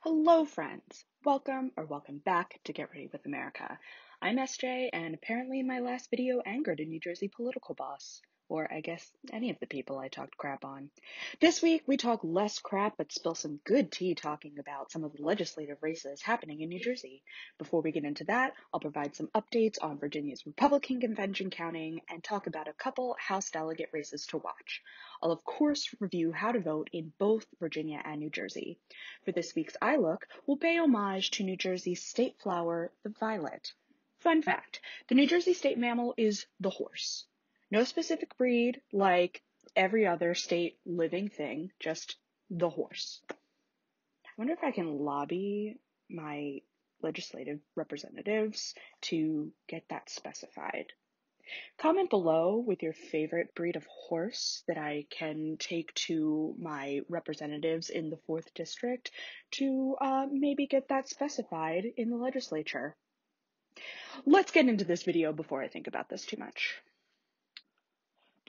Hello, friends. Welcome back to Get Ready with America. I'm SJ, and apparently my last video angered a New Jersey political boss. Or I guess any of the people I talked crap on. This week, we talk less crap but spill some good tea talking about some of the legislative races happening in New Jersey. Before we get into that, I'll provide some updates on Virginia's Republican convention counting and talk about a couple House delegate races to watch. I'll of course review how to vote in both Virginia and New Jersey. For this week's Eye Look, we'll pay homage to New Jersey's state flower, the violet. Fun fact, the New Jersey state mammal is the horse. No specific breed, like every other state living thing, just the horse. I wonder if I can lobby my legislative representatives to get that specified. Comment below with your favorite breed of horse that I can take to my representatives in the 4th District to maybe get that specified in the legislature. Let's get into this video before I think about this too much.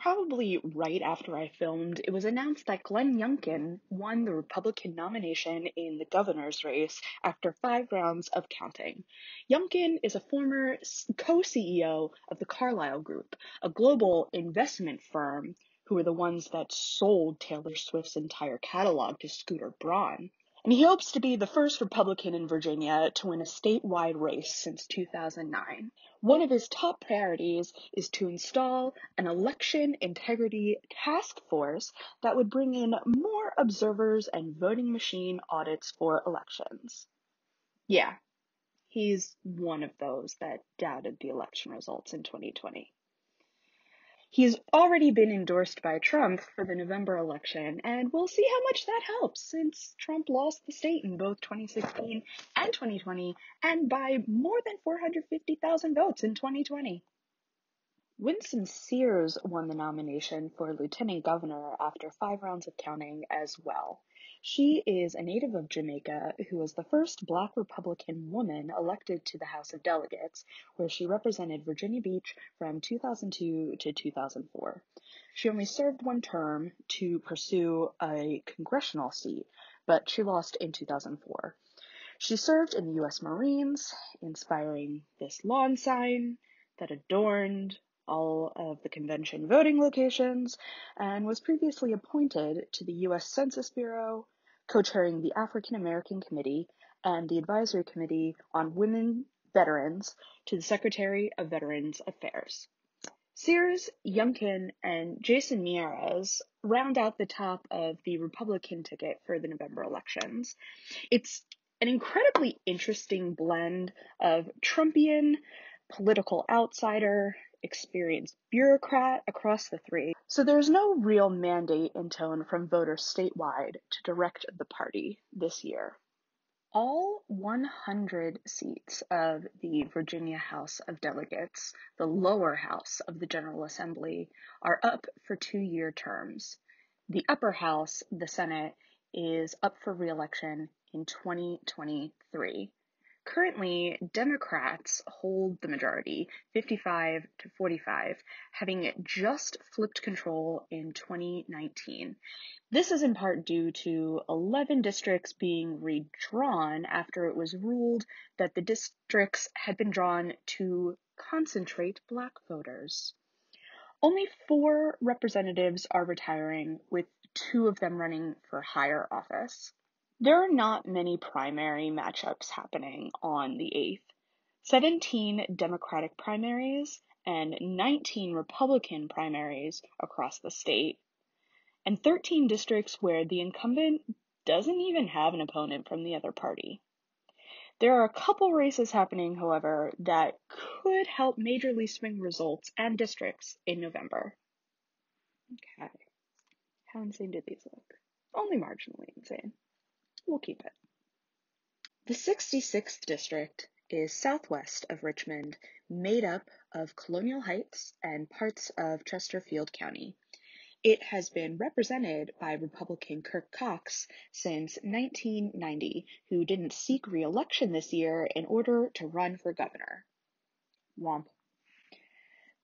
Probably right after I filmed, it was announced that Glenn Youngkin won the Republican nomination in the governor's race after 5 rounds of counting. Youngkin is a former co-CEO of the Carlyle Group, a global investment firm who were the ones that sold Taylor Swift's entire catalog to Scooter Braun. And he hopes to be the first Republican in Virginia to win a statewide race since 2009. One of his top priorities is to install an election integrity task force that would bring in more observers and voting machine audits for elections. Yeah, he's one of those that doubted the election results in 2020. He's already been endorsed by Trump for the November election, and we'll see how much that helps since Trump lost the state in both 2016 and 2020, and by more than 450,000 votes in 2020. Winston Sears won the nomination for lieutenant governor after 5 rounds of counting as well. She is a native of Jamaica who was the first Black Republican woman elected to the House of Delegates, where she represented Virginia Beach from 2002 to 2004. She only served 1 term to pursue a congressional seat, but she lost in 2004. She served in the U.S. Marines, inspiring this lawn sign that adorned all of the convention voting locations, and was previously appointed to the U.S. Census Bureau, co-chairing the African American Committee and the Advisory Committee on Women Veterans to the Secretary of Veterans Affairs. Sears, Youngkin, and Jason Miyares round out the top of the Republican ticket for the November elections. It's an incredibly interesting blend of Trumpian, political outsider, experienced bureaucrat across the three. So there's no real mandate in tone from voters statewide to direct the party this year. All 100 seats of the Virginia House of Delegates, the lower house of the General Assembly, are up for 2-year terms. The upper house, the Senate, is up for re-election in 2023. Currently, Democrats hold the majority, 55 to 45, having just flipped control in 2019. This is in part due to 11 districts being redrawn after it was ruled that the districts had been drawn to concentrate Black voters. Only 4 representatives are retiring, with 2 of them running for higher office. There are not many primary matchups happening on the 8th. 17 Democratic primaries and 19 Republican primaries across the state, and 13 districts where the incumbent doesn't even have an opponent from the other party. There are a couple races happening, however, that could help majorly swing results and districts in November. Okay. How insane did these look? Only marginally insane. We'll keep it. The 66th district is southwest of Richmond, made up of Colonial Heights and parts of Chesterfield County. It has been represented by Republican Kirk Cox since 1990, who didn't seek re-election this year in order to run for governor. Womp.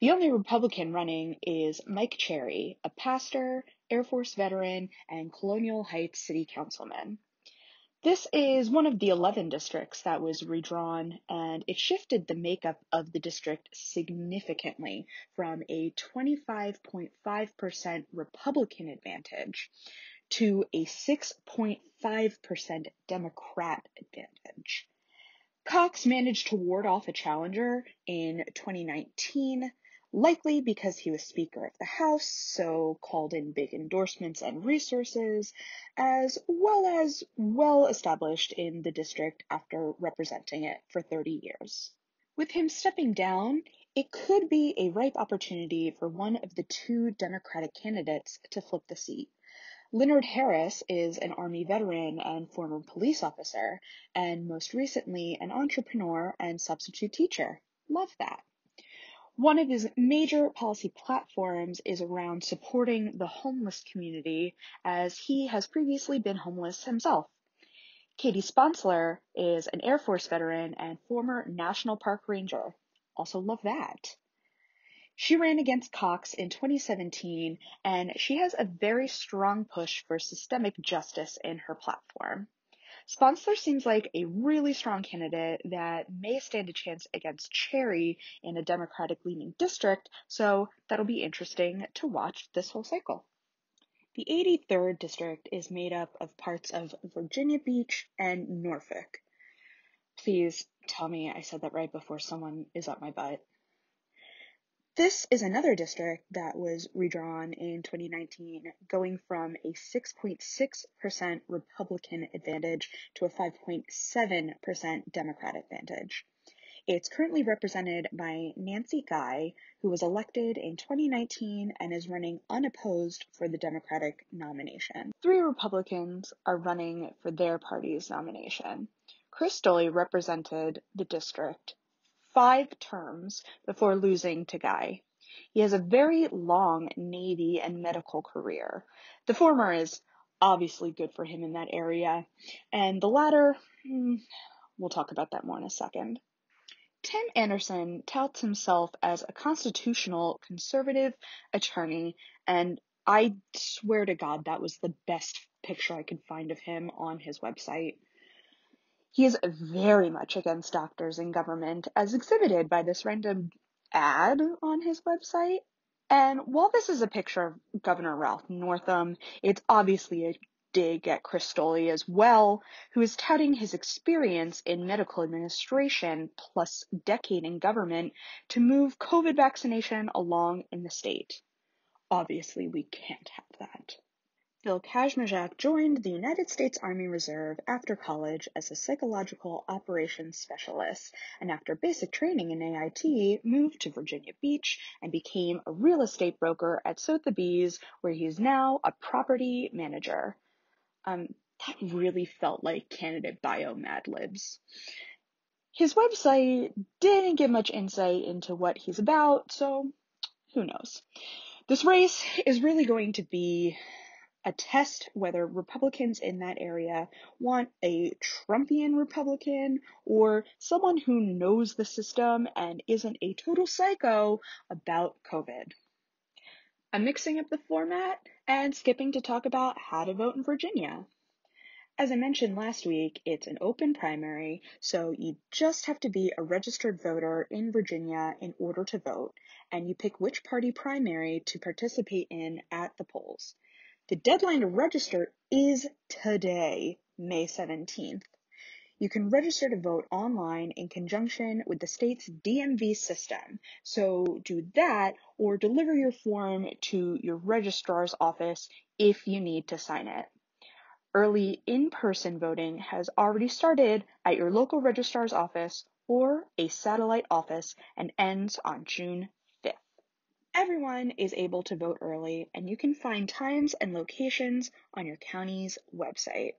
The only Republican running is Mike Cherry, a pastor, Air Force veteran, and Colonial Heights city councilman. This is one of the 11 districts that was redrawn, and it shifted the makeup of the district significantly from a 25.5% Republican advantage to a 6.5% Democrat advantage. Cox managed to ward off a challenger in 2019, likely because he was Speaker of the House, so called in big endorsements and resources, as well established in the district after representing it for 30 years. With him stepping down, it could be a ripe opportunity for one of the two Democratic candidates to flip the seat. Leonard Harris is an Army veteran and former police officer, and most recently an entrepreneur and substitute teacher. Love that. One of his major policy platforms is around supporting the homeless community, as he has previously been homeless himself. Katie Sponsler is an Air Force veteran and former National Park Ranger. Also love that. She ran against Cox in 2017, and she has a very strong push for systemic justice in her platform. Sponsler seems like a really strong candidate that may stand a chance against Cherry in a Democratic-leaning district, so that'll be interesting to watch this whole cycle. The 83rd district is made up of parts of Virginia Beach and Norfolk. Please tell me I said that right before someone is up my butt. This is another district that was redrawn in 2019, going from a 6.6% Republican advantage to a 5.7% Democrat advantage. It's currently represented by Nancy Guy, who was elected in 2019 and is running unopposed for the Democratic nomination. 3 Republicans are running for their party's nomination. Chris Doley represented the district 5 terms before losing to Guy. He has a very long Navy and medical career. The former is obviously good for him in that area, and the latter, we'll talk about that more in a second. Tim Anderson touts himself as a constitutional conservative attorney, and I swear to God that was the best picture I could find of him on his website. He is very much against doctors in government, as exhibited by this random ad on his website. And while this is a picture of Governor Ralph Northam, it's obviously a dig at Chris Doley as well, who is touting his experience in medical administration plus decade in government to move COVID vaccination along in the state. Obviously, we can't have that. Phil Kazmierczak joined the United States Army Reserve after college as a psychological operations specialist, and after basic training in AIT, moved to Virginia Beach and became a real estate broker at Sotheby's, where he is now a property manager. That really felt like candidate bio Mad Libs. His website didn't give much insight into what he's about, so who knows. This race is really going to be a test whether Republicans in that area want a Trumpian Republican or someone who knows the system and isn't a total psycho about COVID. I'm mixing up the format and skipping to talk about how to vote in Virginia. As I mentioned last week, it's an open primary, so you just have to be a registered voter in Virginia in order to vote, and you pick which party primary to participate in at the polls. The deadline to register is today, May 17th. You can register to vote online in conjunction with the state's DMV system. So do that or deliver your form to your registrar's office if you need to sign it. Early in-person voting has already started at your local registrar's office or a satellite office and ends on June 5th. Everyone is able to vote early, and you can find times and locations on your county's website.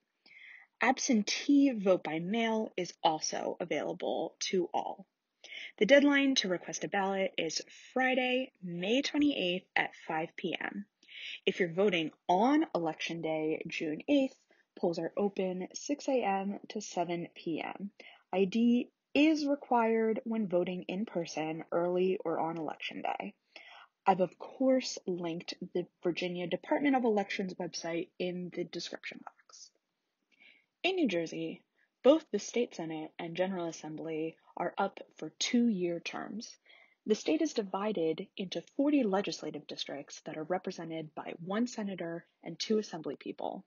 Absentee vote by mail is also available to all. The deadline to request a ballot is Friday, May 28th at 5 p.m. If you're voting on Election Day, June 8th, polls are open 6 a.m. to 7 p.m. ID is required when voting in person early or on Election Day. I've, of course, linked the Virginia Department of Elections website in the description box. In New Jersey, both the State Senate and General Assembly are up for 2-year terms. The state is divided into 40 legislative districts that are represented by 1 senator and 2 assembly people.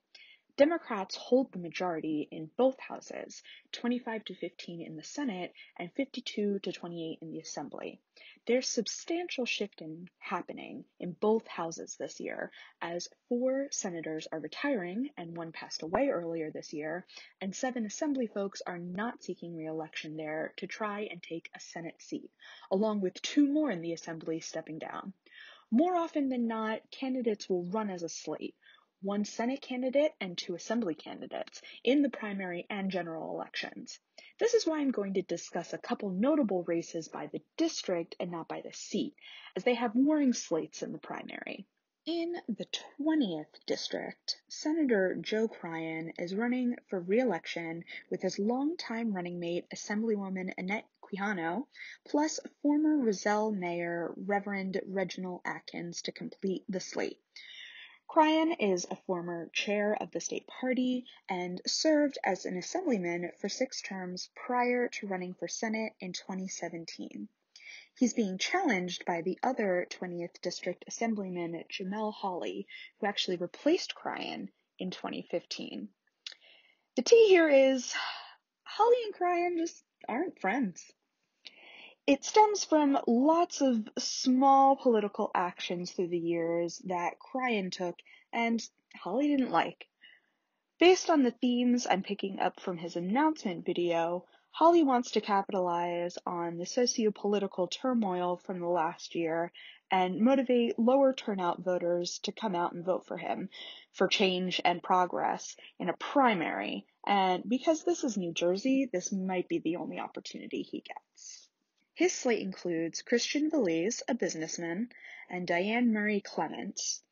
Democrats hold the majority in both houses, 25 to 15 in the Senate and 52 to 28 in the Assembly. There's substantial shifting happening in both houses this year, as 4 senators are retiring and 1 passed away earlier this year, and 7 Assembly folks are not seeking re-election there to try and take a Senate seat, along with 2 more in the Assembly stepping down. More often than not, candidates will run as a slate, 1 Senate candidate and 2 Assembly candidates in the primary and general elections. This is why I'm going to discuss a couple notable races by the district and not by the seat, as they have warring slates in the primary. In the 20th district, Senator Joe Cryan is running for re-election with his longtime running mate, Assemblywoman Annette Quijano, plus former Roselle Mayor Reverend Reginald Atkins to complete the slate. Cryan is a former chair of the state party and served as an assemblyman for 6 terms prior to running for Senate in 2017. He's being challenged by the other 20th District Assemblyman Jamel Hawley, who actually replaced Cryan in 2015. The tea here is Hawley and Cryan just aren't friends. It stems from lots of small political actions through the years that Cryan took and Hawley didn't like. Based on the themes I'm picking up from his announcement video, Hawley wants to capitalize on the socio-political turmoil from the last year and motivate lower turnout voters to come out and vote for him for change and progress in a primary. And because this is New Jersey, this might be the only opportunity he gets. His slate includes Christian Valise, a businessman, and Diane Murray Clements,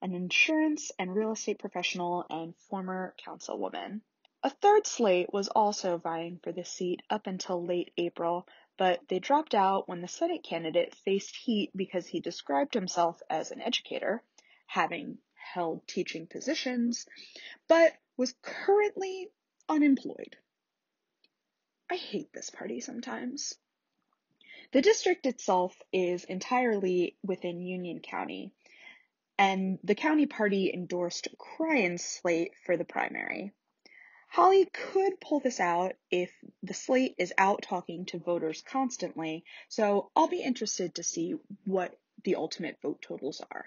an insurance and real estate professional and former councilwoman. A third slate was also vying for this seat up until late April, but they dropped out when the Senate candidate faced heat because he described himself as an educator, having held teaching positions, but was currently unemployed. I hate this party sometimes. The district itself is entirely within Union County, and the county party endorsed Cryan's slate for the primary. Hawley could pull this out if the slate is out talking to voters constantly, so I'll be interested to see what the ultimate vote totals are.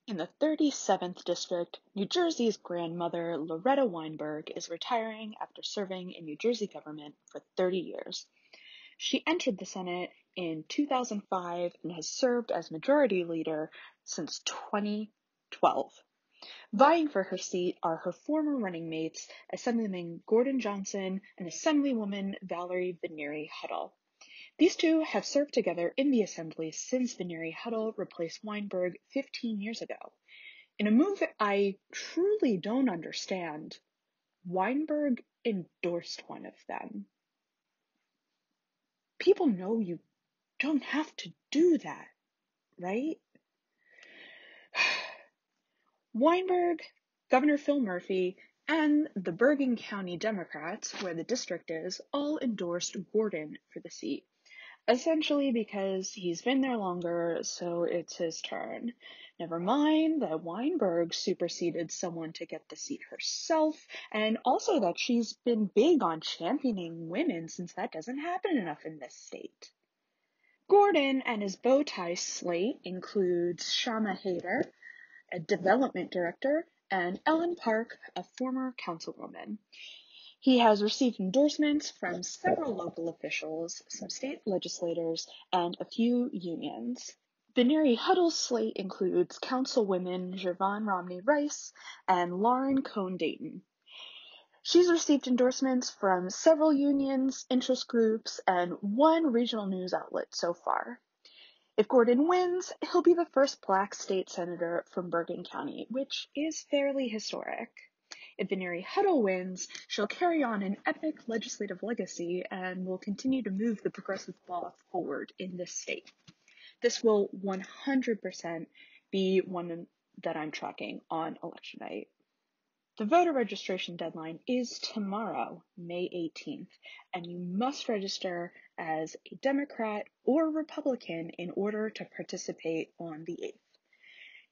In the 37th district, New Jersey's grandmother, Loretta Weinberg, is retiring after serving in New Jersey government for 30 years. She entered the Senate in 2005 and has served as majority leader since 2012. Vying for her seat are her former running mates, Assemblyman Gordon Johnson and Assemblywoman Valerie Vinieri-Huddle. These 2 have served together in the Assembly since Vinieri-Huddle replaced Weinberg 15 years ago. In a move I truly don't understand, Weinberg endorsed one of them. People know you don't have to do that, right? Weinberg, Governor Phil Murphy, and the Bergen County Democrats, where the district is, all endorsed Gordon for the seat, essentially because he's been there longer, so it's his turn. Never mind that Weinberg superseded someone to get the seat herself, and also that she's been big on championing women since that doesn't happen enough in this state. Gordon and his bow tie slate includes Shama Hader, a development director, and Ellen Park, a former councilwoman. He has received endorsements from several local officials, some state legislators, and a few unions. Vinieri-Huddle's slate includes councilwomen Jervon Romney Rice and Lauren Cohn Dayton. She's received endorsements from several unions, interest groups, and 1 regional news outlet so far. If Gordon wins, he'll be the first Black state senator from Bergen County, which is fairly historic. If Vinieri-Huddle wins, she'll carry on an epic legislative legacy and will continue to move the progressive ball forward in this state. This will 100% be one that I'm tracking on election night. The voter registration deadline is tomorrow, May 18th, and you must register as a Democrat or Republican in order to participate on the 8th.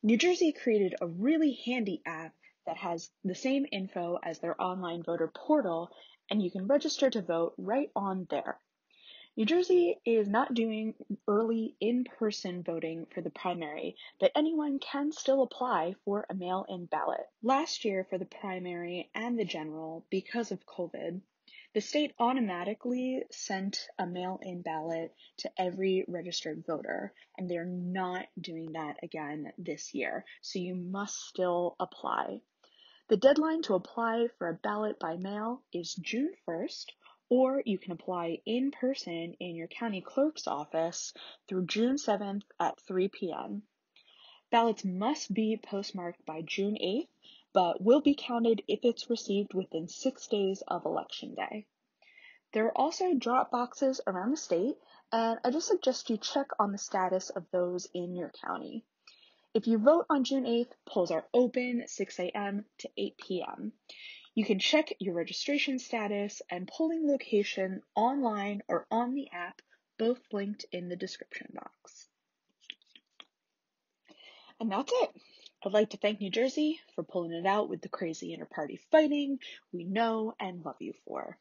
New Jersey created a really handy app that has the same info as their online voter portal, and you can register to vote right on there. New Jersey is not doing early in-person voting for the primary, but anyone can still apply for a mail-in ballot. Last year for the primary and the general, because of COVID, the state automatically sent a mail-in ballot to every registered voter, and they're not doing that again this year, so you must still apply. The deadline to apply for a ballot by mail is June 1st, or you can apply in person in your county clerk's office through June 7th at 3 p.m. Ballots must be postmarked by June 8th, but will be counted if it's received within 6 days of Election Day. There are also drop boxes around the state, and I just suggest you check on the status of those in your county. If you vote on June 8th, polls are open 6 a.m. to 8 p.m. You can check your registration status and polling location online or on the app, both linked in the description box. And that's it. I'd like to thank New Jersey for pulling it out with the crazy inter-party fighting we know and love you for.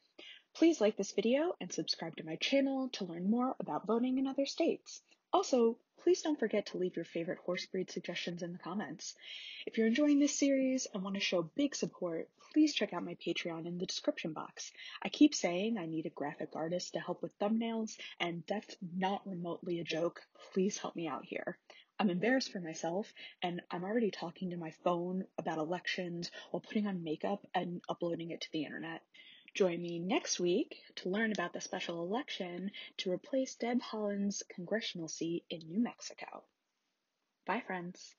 Please like this video and subscribe to my channel to learn more about voting in other states. Also, please don't forget to leave your favorite horse breed suggestions in the comments. If you're enjoying this series and want to show big support, please check out my Patreon in the description box. I keep saying I need a graphic artist to help with thumbnails, and that's not remotely a joke. Please help me out here. I'm embarrassed for myself, and I'm already talking to my phone about elections while putting on makeup and uploading it to the internet. Join me next week to learn about the special election to replace Deb Haaland's congressional seat in New Mexico. Bye, friends.